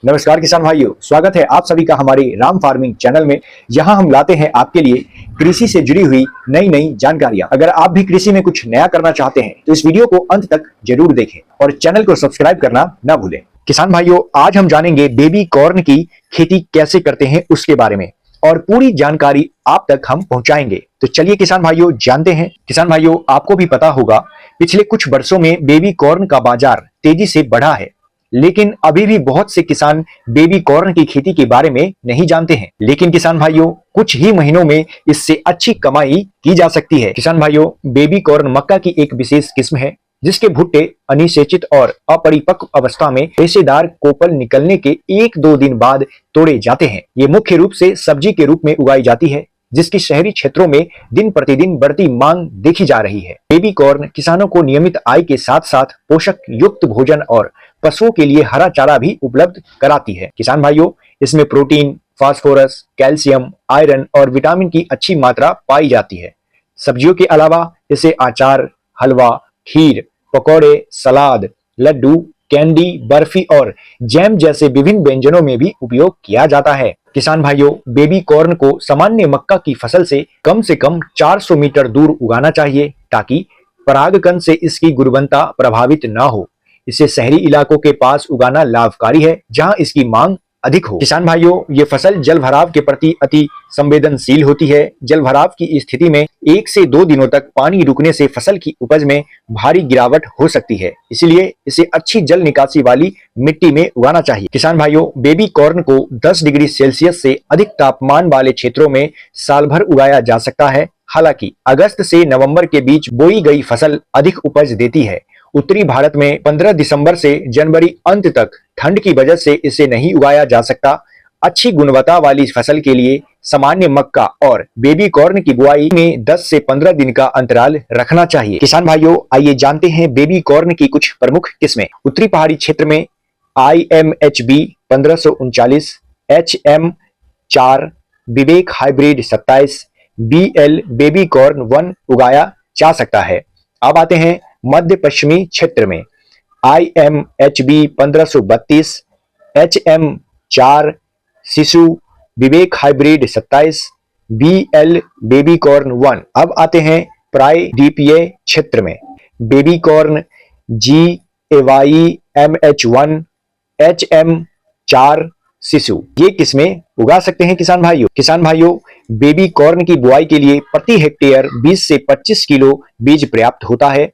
नमस्कार किसान भाइयों, स्वागत है आप सभी का हमारे राम फार्मिंग चैनल में। यहाँ हम लाते हैं आपके लिए कृषि से जुड़ी हुई नई नई जानकारियां। अगर आप भी कृषि में कुछ नया करना चाहते हैं तो इस वीडियो को अंत तक जरूर देखें और चैनल को सब्सक्राइब करना ना भूलें। किसान भाइयों, आज हम जानेंगे बेबी कॉर्न की खेती कैसे करते हैं उसके बारे में और पूरी जानकारी आप तक हम पहुंचाएंगे। तो चलिए किसान भाइयों जानते हैं। किसान भाइयों, आपको भी पता होगा पिछले कुछ वर्षों में बेबी कॉर्न का बाजार तेजी से बढ़ा है, लेकिन अभी भी बहुत से किसान बेबी कॉर्न की खेती के बारे में नहीं जानते हैं। लेकिन किसान भाइयों, कुछ ही महीनों में इससे अच्छी कमाई की जा सकती है। किसान भाइयों, बेबी कॉर्न मक्का की एक विशेष किस्म है जिसके भुट्टे अनिषेचित और अपरिपक्व अवस्था में रेशेदार कोपल निकलने के 1-2 दिन बाद तोड़े जाते हैं। ये मुख्य रूप से सब्जी के रूप में उगाई जाती है, जिसकी शहरी क्षेत्रों में दिन प्रतिदिन बढ़ती मांग देखी जा रही है। बेबी कॉर्न किसानों को नियमित आय के साथ साथ पोषक युक्त भोजन और पशुओं के लिए हरा चारा भी उपलब्ध कराती है। किसान भाइयों, इसमें प्रोटीन, फास्फोरस, कैल्शियम, आयरन और विटामिन की अच्छी मात्रा पाई जाती है। सब्जियों के अलावा इसे अचार, हलवा, खीर, पकौड़े, सलाद, लड्डू, कैंडी, बर्फी और जैम जैसे विभिन्न व्यंजनों में भी उपयोग किया जाता है। किसान भाइयों, बेबी कॉर्न को सामान्य मक्का की फसल से कम 400 मीटर दूर उगाना चाहिए ताकि परागकण से इसकी गुणवत्ता प्रभावित न हो। इसे शहरी इलाकों के पास उगाना लाभकारी है जहां इसकी मांग अधिक हो। किसान भाइयों, ये फसल जल भराव के प्रति अति संवेदनशील होती है। जल भराव की स्थिति में 1 से 2 दिनों तक पानी रुकने से फसल की उपज में भारी गिरावट हो सकती है, इसलिए इसे अच्छी जल निकासी वाली मिट्टी में उगाना चाहिए। किसान भाइयों, बेबी कॉर्न को 10 डिग्री सेल्सियस से अधिक तापमान वाले क्षेत्रों में साल भर उगाया जा सकता है। हालांकि अगस्त से नवंबर के बीच बोई गई फसल अधिक उपज देती है। उत्तरी भारत में 15 दिसंबर से जनवरी अंत तक ठंड की वजह से इसे नहीं उगाया जा सकता। अच्छी गुणवत्ता वाली फसल के लिए सामान्य मक्का और बेबी कॉर्न की बुआई में 10 से 15 दिन का अंतराल रखना चाहिए। किसान भाइयों, आइए जानते हैं बेबी कॉर्न की कुछ प्रमुख किस्में। उत्तरी पहाड़ी क्षेत्र में IMHB 1539, HM4, विवेक हाइब्रिड 27, BL बेबी कॉर्न 1 उगाया जा सकता है। अब आते हैं मध्य पश्चिमी क्षेत्र में IMHB 1532, HM4 शिशु, विवेक हाइब्रिड 27, BL बेबी कॉर्न 1। अब आते हैं प्रायद्वीपीय क्षेत्र में baby corn GAY MH1, HM4 शिशु, ये किस्में उगा सकते हैं किसान भाइयों। किसान भाइयों, बेबी कॉर्न की बुआई के लिए प्रति हेक्टेयर 20 से 25 किलो बीज पर्याप्त होता है।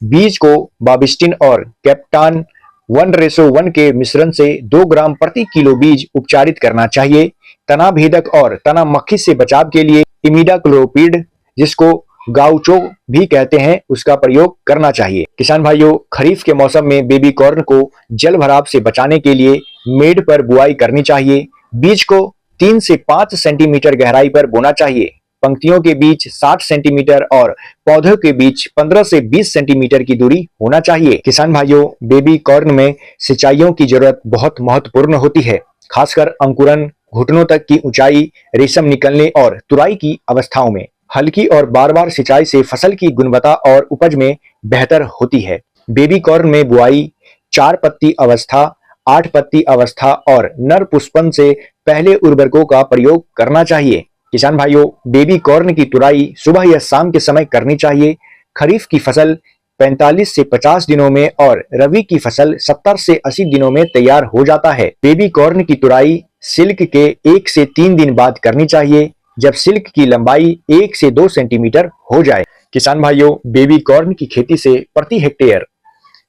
बीज को बाबिस्टिन और कैप्टान 1:1 के मिश्रण से 2 ग्राम प्रति किलो बीज उपचारित करना चाहिए। तना भेदक और तना मक्खी से बचाव के लिए इमिडाक्लोपिड, जिसको गाउचो भी कहते हैं, उसका प्रयोग करना चाहिए। किसान भाइयों, खरीफ के मौसम में बेबी कॉर्न को जल भराव से बचाने के लिए मेड़ पर बुआई करनी चाहिए। बीज को 3 से 5 सेंटीमीटर गहराई पर बोना चाहिए। पंक्तियों के बीच 60 सेंटीमीटर और पौधों के बीच 15 से 20 सेंटीमीटर की दूरी होना चाहिए। किसान भाइयों, बेबी कॉर्न में सिंचाइयों की जरूरत बहुत महत्वपूर्ण होती है, खासकर अंकुरन, घुटनों तक की ऊंचाई, रेशम निकलने और तुराई की अवस्थाओं में। हल्की और बार-बार सिंचाई से फसल की गुणवत्ता और उपज में बेहतर होती है। बेबी कॉर्न में बुआई 4 पत्ती अवस्था, 8 पत्ती अवस्था और नर पुष्पन से पहले उर्वरकों का प्रयोग करना चाहिए। किसान भाइयों, बेबी कॉर्न की तुराई सुबह या शाम के समय करनी चाहिए। खरीफ की फसल 45 से 50 दिनों में और रबी की फसल 70 से 80 दिनों में तैयार हो जाता है। बेबी कॉर्न की तुराई सिल्क के 1 से 3 दिन बाद करनी चाहिए, जब सिल्क की लंबाई 1 से 2 सेंटीमीटर हो जाए। किसान भाइयों, बेबी कॉर्न की खेती से प्रति हेक्टेयर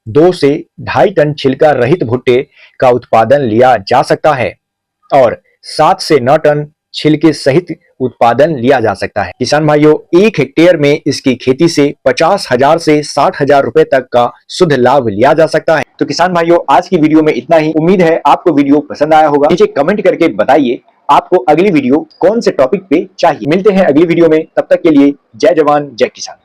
2 से 2.5 टन छिलका रहित भुट्टे का उत्पादन लिया जा सकता है और 7 से 9 टन छिलके सहित उत्पादन लिया जा सकता है। किसान भाइयों, 1 हेक्टेयर में इसकी खेती से 50,000 से 60,000 रुपए तक का शुद्ध लाभ लिया जा सकता है। तो किसान भाइयों, आज की वीडियो में इतना ही। उम्मीद है आपको वीडियो पसंद आया होगा। नीचे कमेंट करके बताइए आपको अगली वीडियो कौन से टॉपिक पे चाहिए। मिलते हैं अगली वीडियो में, तब तक के लिए जय जवान जय किसान।